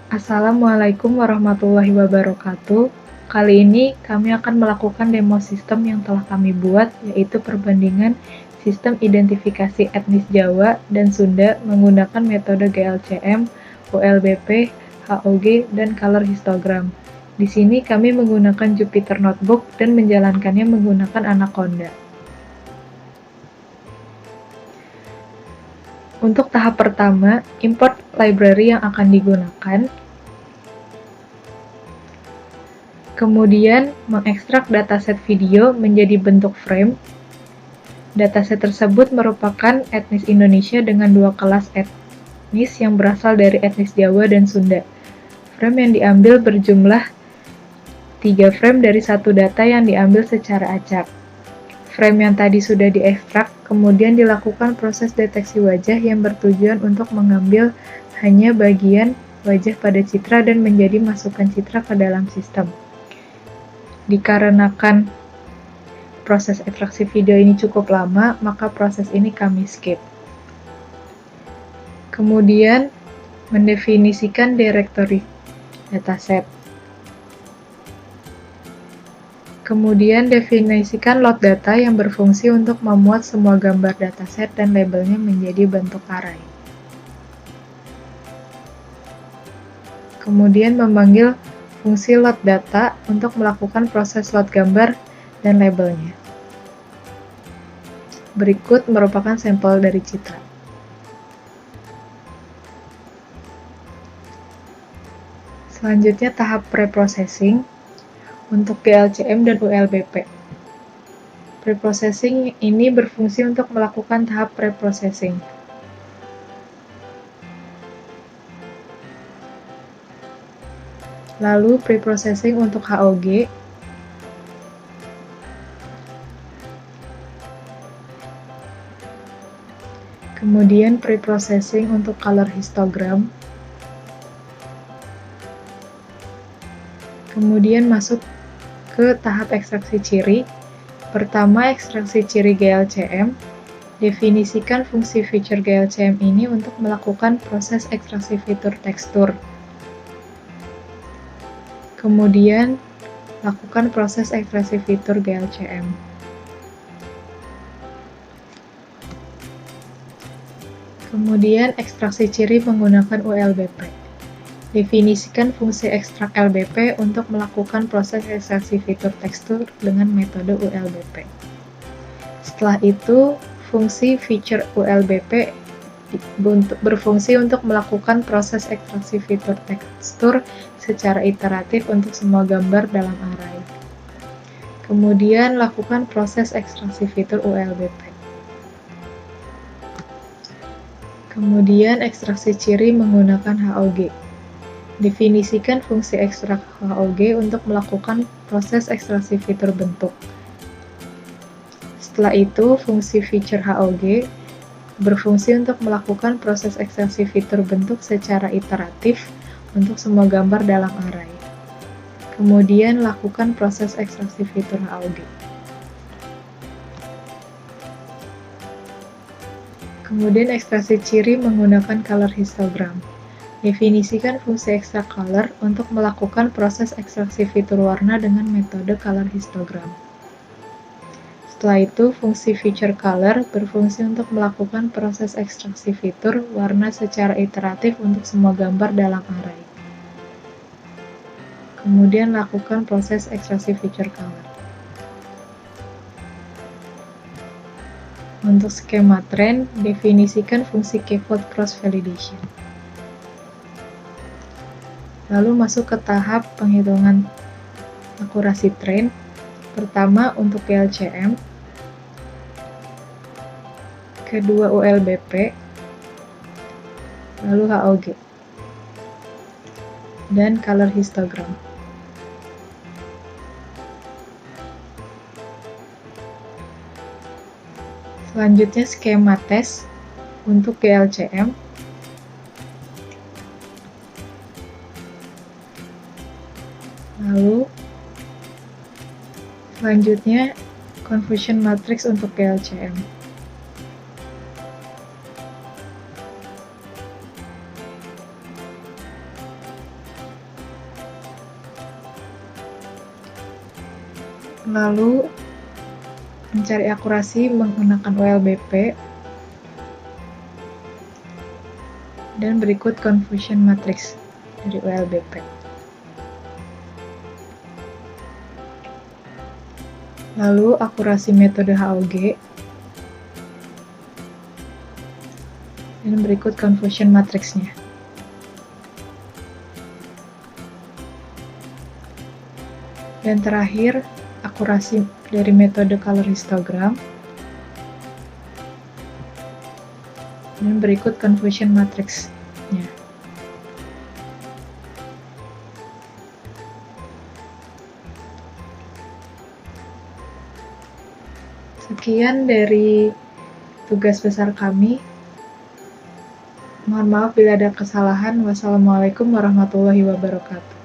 Assalamualaikum warahmatullahi wabarakatuh. Kali ini kami akan melakukan demo sistem yang telah kami buat, yaitu perbandingan sistem identifikasi etnis Jawa dan Sunda menggunakan metode GLCM, ULBP, HOG, dan color histogram. Di sini kami menggunakan Jupyter Notebook dan menjalankannya menggunakan Anaconda. Untuk tahap pertama, import library yang akan digunakan. Kemudian, mengekstrak dataset video menjadi bentuk frame. Dataset tersebut merupakan etnis Indonesia dengan dua kelas etnis yang berasal dari etnis Jawa dan Sunda. Frame yang diambil berjumlah 3 frame dari satu data yang diambil secara acak. Frame yang tadi sudah diekstrak, kemudian dilakukan proses deteksi wajah yang bertujuan untuk mengambil hanya bagian wajah pada citra dan menjadi masukan citra ke dalam sistem. Dikarenakan proses ekstraksi video ini cukup lama, maka proses ini kami skip. Kemudian, mendefinisikan directory dataset. Kemudian definisikan load data yang berfungsi untuk memuat semua gambar dataset dan labelnya menjadi bentuk array. Kemudian memanggil fungsi load data untuk melakukan proses load gambar dan labelnya. Berikut merupakan sampel dari citra. Selanjutnya tahap preprocessing untuk GLCM dan ULBP. Preprocessing ini berfungsi untuk melakukan tahap preprocessing. Lalu preprocessing untuk HOG. Kemudian preprocessing untuk color histogram. Kemudian masuk ke tahap ekstraksi ciri. Pertama, ekstraksi ciri GLCM. Definisikan fungsi feature GLCM ini untuk melakukan proses ekstraksi fitur tekstur. Kemudian, lakukan proses ekstraksi fitur GLCM. Kemudian, ekstraksi ciri menggunakan ULBP. Definisikan fungsi ekstrak LBP untuk melakukan proses ekstraksi fitur tekstur dengan metode ULBP. Setelah itu, fungsi feature ULBP berfungsi untuk melakukan proses ekstraksi fitur tekstur secara iteratif untuk semua gambar dalam array. Kemudian, lakukan proses ekstraksi fitur ULBP. Kemudian, ekstraksi ciri menggunakan HOG. Definisikan fungsi ekstrak HOG untuk melakukan proses ekstraksi fitur bentuk. Setelah itu, fungsi feature HOG berfungsi untuk melakukan proses ekstraksi fitur bentuk secara iteratif untuk semua gambar dalam array. Kemudian, lakukan proses ekstraksi fitur HOG. Kemudian, ekstraksi ciri menggunakan color histogram. Definisikan fungsi ekstrak color untuk melakukan proses ekstraksi fitur warna dengan metode color histogram. Setelah itu, fungsi feature color berfungsi untuk melakukan proses ekstraksi fitur warna secara iteratif untuk semua gambar dalam array. Kemudian lakukan proses ekstraksi feature color. Untuk skema trend, definisikan fungsi keyword cross validation. Lalu masuk ke tahap penghitungan akurasi trend. Pertama untuk GLCM, kedua ULBP, lalu HOG, dan color histogram. Selanjutnya skema tes untuk GLCM. Lalu selanjutnya confusion matrix untuk GLCM. Lalu, mencari akurasi menggunakan OLBP, dan berikut confusion matrix dari OLBP. Lalu, akurasi metode HOG, dan berikut confusion matrix-nya. Dan terakhir, akurasi dari metode color histogram, dan berikut confusion matrix-nya. Sekian dari tugas besar kami. Mohon maaf bila ada kesalahan. Wassalamualaikum warahmatullahi wabarakatuh.